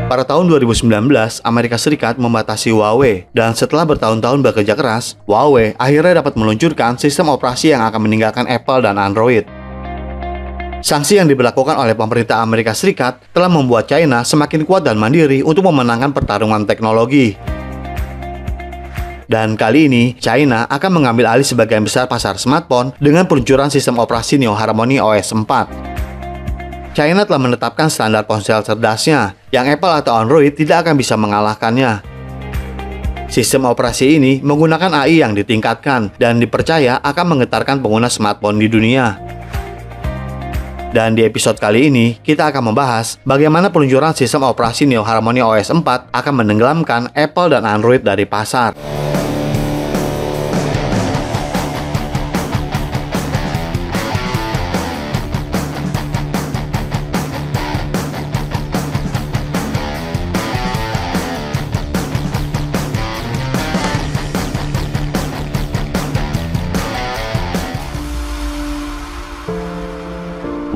Pada tahun 2019, Amerika Serikat membatasi Huawei, dan setelah bertahun-tahun bekerja keras, Huawei akhirnya dapat meluncurkan sistem operasi yang akan meninggalkan Apple dan Android. Sanksi yang diberlakukan oleh pemerintah Amerika Serikat telah membuat China semakin kuat dan mandiri untuk memenangkan pertarungan teknologi. Dan kali ini, China akan mengambil alih sebagian besar pasar smartphone dengan peluncuran sistem operasi Neo Harmony OS 4. China telah menetapkan standar ponsel cerdasnya, yang Apple atau Android tidak akan bisa mengalahkannya. Sistem operasi ini menggunakan AI yang ditingkatkan dan dipercaya akan menggetarkan pengguna smartphone di dunia. Dan di episode kali ini, kita akan membahas bagaimana peluncuran sistem operasi Neo Harmony OS 4 akan menenggelamkan Apple dan Android dari pasar.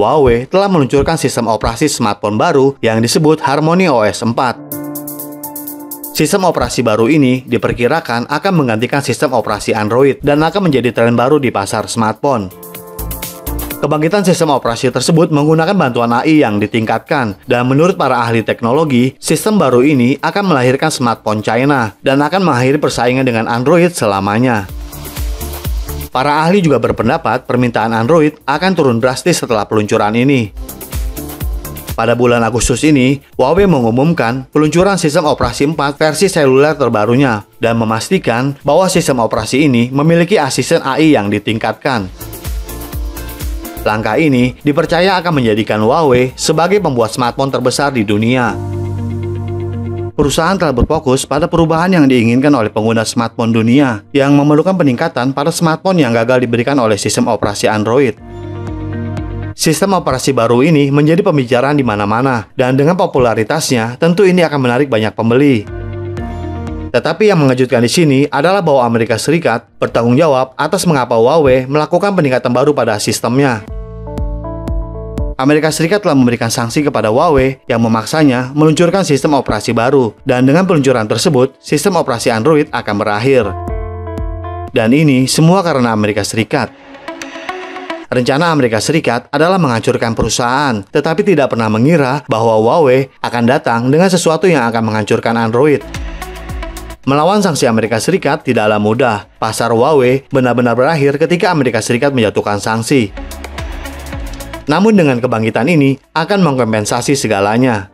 Huawei telah meluncurkan sistem operasi smartphone baru yang disebut Harmony OS 4. Sistem operasi baru ini diperkirakan akan menggantikan sistem operasi Android dan akan menjadi tren baru di pasar smartphone. Kebangkitan sistem operasi tersebut menggunakan bantuan AI yang ditingkatkan, dan menurut para ahli teknologi, sistem baru ini akan melahirkan smartphone China dan akan mengakhiri persaingan dengan Android selamanya. Para ahli juga berpendapat permintaan Android akan turun drastis setelah peluncuran ini. Pada bulan Agustus ini, Huawei mengumumkan peluncuran sistem operasi 4 versi seluler terbarunya dan memastikan bahwa sistem operasi ini memiliki asisten AI yang ditingkatkan. Langkah ini dipercaya akan menjadikan Huawei sebagai pembuat smartphone terbesar di dunia. Perusahaan telah berfokus pada perubahan yang diinginkan oleh pengguna smartphone dunia yang memerlukan peningkatan pada smartphone yang gagal diberikan oleh sistem operasi Android. Sistem operasi baru ini menjadi pembicaraan di mana-mana, dan dengan popularitasnya tentu ini akan menarik banyak pembeli. Tetapi yang mengejutkan di sini adalah bahwa Amerika Serikat bertanggung jawab atas mengapa Huawei melakukan peningkatan baru pada sistemnya. Amerika Serikat telah memberikan sanksi kepada Huawei yang memaksanya meluncurkan sistem operasi baru, dan dengan peluncuran tersebut, sistem operasi Android akan berakhir. Dan ini semua karena Amerika Serikat. Rencana Amerika Serikat adalah menghancurkan perusahaan, tetapi tidak pernah mengira bahwa Huawei akan datang dengan sesuatu yang akan menghancurkan Android. Melawan sanksi Amerika Serikat tidaklah mudah. Pasar Huawei benar-benar berakhir ketika Amerika Serikat menjatuhkan sanksi. Namun dengan kebangkitan ini akan mengkompensasi segalanya.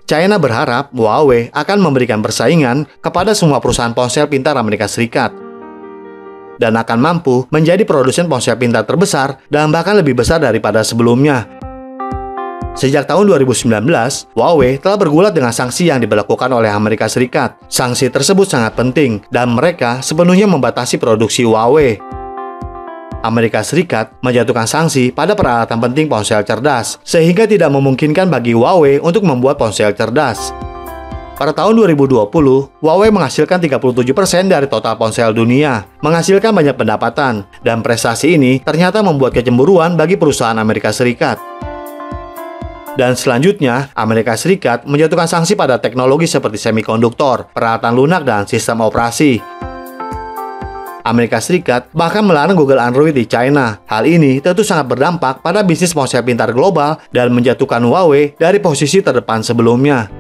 China berharap Huawei akan memberikan persaingan kepada semua perusahaan ponsel pintar Amerika Serikat dan akan mampu menjadi produsen ponsel pintar terbesar dan bahkan lebih besar daripada sebelumnya. Sejak tahun 2019, Huawei telah bergulat dengan sanksi yang diberlakukan oleh Amerika Serikat. Sanksi tersebut sangat penting dan mereka sepenuhnya membatasi produksi Huawei. Amerika Serikat menjatuhkan sanksi pada peralatan penting ponsel cerdas, sehingga tidak memungkinkan bagi Huawei untuk membuat ponsel cerdas. Pada tahun 2020, Huawei menghasilkan 37% dari total ponsel dunia, menghasilkan banyak pendapatan, dan prestasi ini ternyata membuat kecemburuan bagi perusahaan Amerika Serikat. Dan selanjutnya, Amerika Serikat menjatuhkan sanksi pada teknologi seperti semikonduktor, peralatan lunak, dan sistem operasi. Amerika Serikat bahkan melarang Google Android di China. Hal ini tentu sangat berdampak pada bisnis ponsel pintar global dan menjatuhkan Huawei dari posisi terdepan sebelumnya.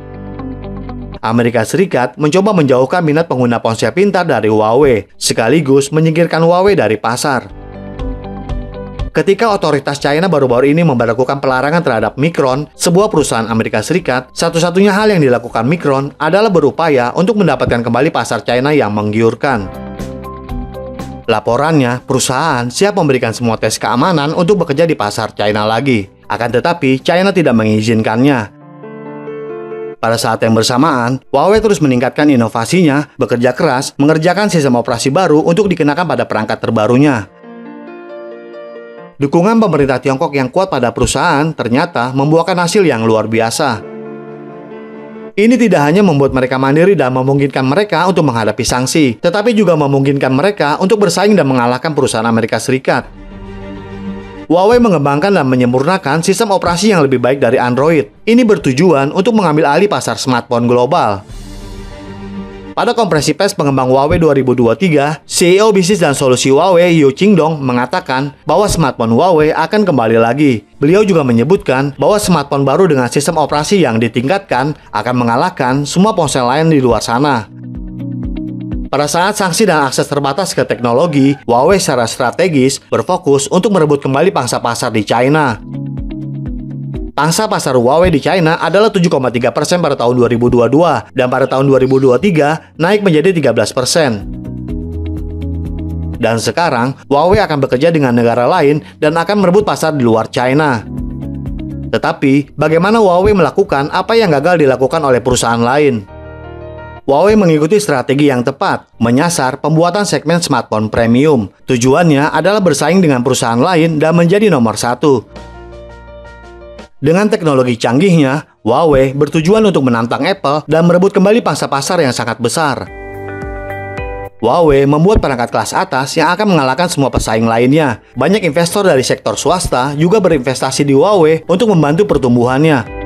Amerika Serikat mencoba menjauhkan minat pengguna ponsel pintar dari Huawei, sekaligus menyingkirkan Huawei dari pasar. Ketika otoritas China baru-baru ini memberlakukan pelarangan terhadap Micron, sebuah perusahaan Amerika Serikat, satu-satunya hal yang dilakukan Micron adalah berupaya untuk mendapatkan kembali pasar China yang menggiurkan. Laporannya, perusahaan siap memberikan semua tes keamanan untuk bekerja di pasar China lagi. Akan tetapi, China tidak mengizinkannya. Pada saat yang bersamaan, Huawei terus meningkatkan inovasinya, bekerja keras, mengerjakan sistem operasi baru untuk dikenakan pada perangkat terbarunya. Dukungan pemerintah Tiongkok yang kuat pada perusahaan ternyata membuahkan hasil yang luar biasa. Ini tidak hanya membuat mereka mandiri dan memungkinkan mereka untuk menghadapi sanksi, tetapi juga memungkinkan mereka untuk bersaing dan mengalahkan perusahaan Amerika Serikat. Huawei mengembangkan dan menyempurnakan sistem operasi yang lebih baik dari Android. Ini bertujuan untuk mengambil alih pasar smartphone global. Pada konferensi pers pengembang Huawei 2023, CEO bisnis dan solusi Huawei Yu Qingdong mengatakan bahwa smartphone Huawei akan kembali lagi. Beliau juga menyebutkan bahwa smartphone baru dengan sistem operasi yang ditingkatkan akan mengalahkan semua ponsel lain di luar sana. Pada saat sanksi dan akses terbatas ke teknologi, Huawei secara strategis berfokus untuk merebut kembali pangsa pasar di China. Pangsa pasar Huawei di China adalah 7,3% pada tahun 2022 dan pada tahun 2023 naik menjadi 13%. Dan sekarang, Huawei akan bekerja dengan negara lain dan akan merebut pasar di luar China. Tetapi, bagaimana Huawei melakukan apa yang gagal dilakukan oleh perusahaan lain? Huawei mengikuti strategi yang tepat, menyasar pembuatan segmen smartphone premium. Tujuannya adalah bersaing dengan perusahaan lain dan menjadi nomor satu. Dengan teknologi canggihnya, Huawei bertujuan untuk menantang Apple dan merebut kembali pangsa pasar yang sangat besar. Huawei membuat perangkat kelas atas yang akan mengalahkan semua pesaing lainnya. Banyak investor dari sektor swasta juga berinvestasi di Huawei untuk membantu pertumbuhannya.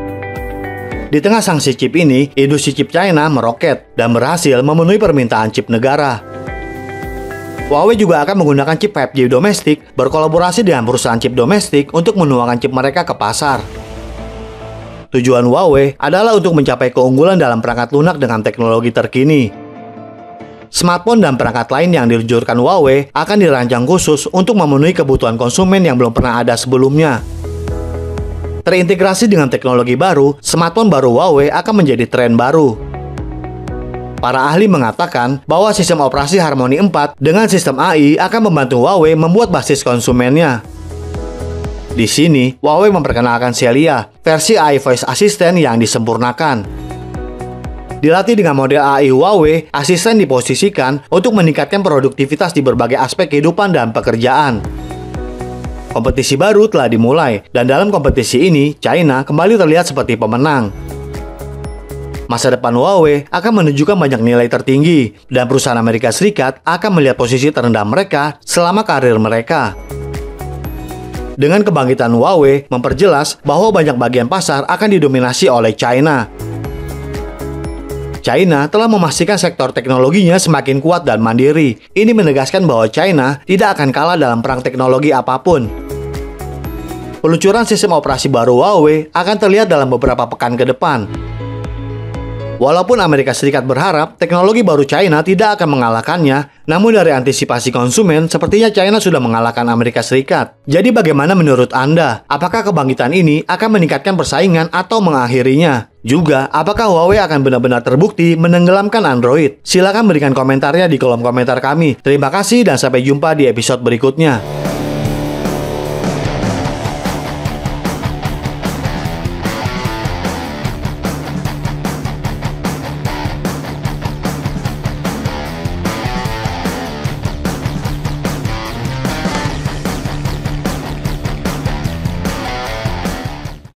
Di tengah sanksi chip ini, industri chip China meroket dan berhasil memenuhi permintaan chip negara. Huawei juga akan menggunakan chip 5G domestik, berkolaborasi dengan perusahaan chip domestik untuk menuangkan chip mereka ke pasar. Tujuan Huawei adalah untuk mencapai keunggulan dalam perangkat lunak dengan teknologi terkini. Smartphone dan perangkat lain yang diluncurkan Huawei akan dirancang khusus untuk memenuhi kebutuhan konsumen yang belum pernah ada sebelumnya. Terintegrasi dengan teknologi baru, smartphone baru Huawei akan menjadi tren baru. Para ahli mengatakan bahwa sistem operasi Harmony 4 dengan sistem AI akan membantu Huawei membuat basis konsumennya. Di sini, Huawei memperkenalkan Celia, versi AI voice assistant yang disempurnakan. Dilatih dengan model AI Huawei, asisten diposisikan untuk meningkatkan produktivitas di berbagai aspek kehidupan dan pekerjaan. Kompetisi baru telah dimulai, dan dalam kompetisi ini, China kembali terlihat seperti pemenang. Masa depan Huawei akan menunjukkan banyak nilai tertinggi, dan perusahaan Amerika Serikat akan melihat posisi terendah mereka selama karir mereka. Dengan kebangkitan Huawei memperjelas bahwa banyak bagian pasar akan didominasi oleh China. China telah memastikan sektor teknologinya semakin kuat dan mandiri. Ini menegaskan bahwa China tidak akan kalah dalam perang teknologi apapun. Peluncuran sistem operasi baru Huawei akan terlihat dalam beberapa pekan ke depan. Walaupun Amerika Serikat berharap teknologi baru China tidak akan mengalahkannya, namun dari antisipasi konsumen, sepertinya China sudah mengalahkan Amerika Serikat. Jadi bagaimana menurut Anda? Apakah kebangkitan ini akan meningkatkan persaingan atau mengakhirinya? Juga, apakah Huawei akan benar-benar terbukti menenggelamkan Android? Silakan berikan komentarnya di kolom komentar kami. Terima kasih dan sampai jumpa di episode berikutnya.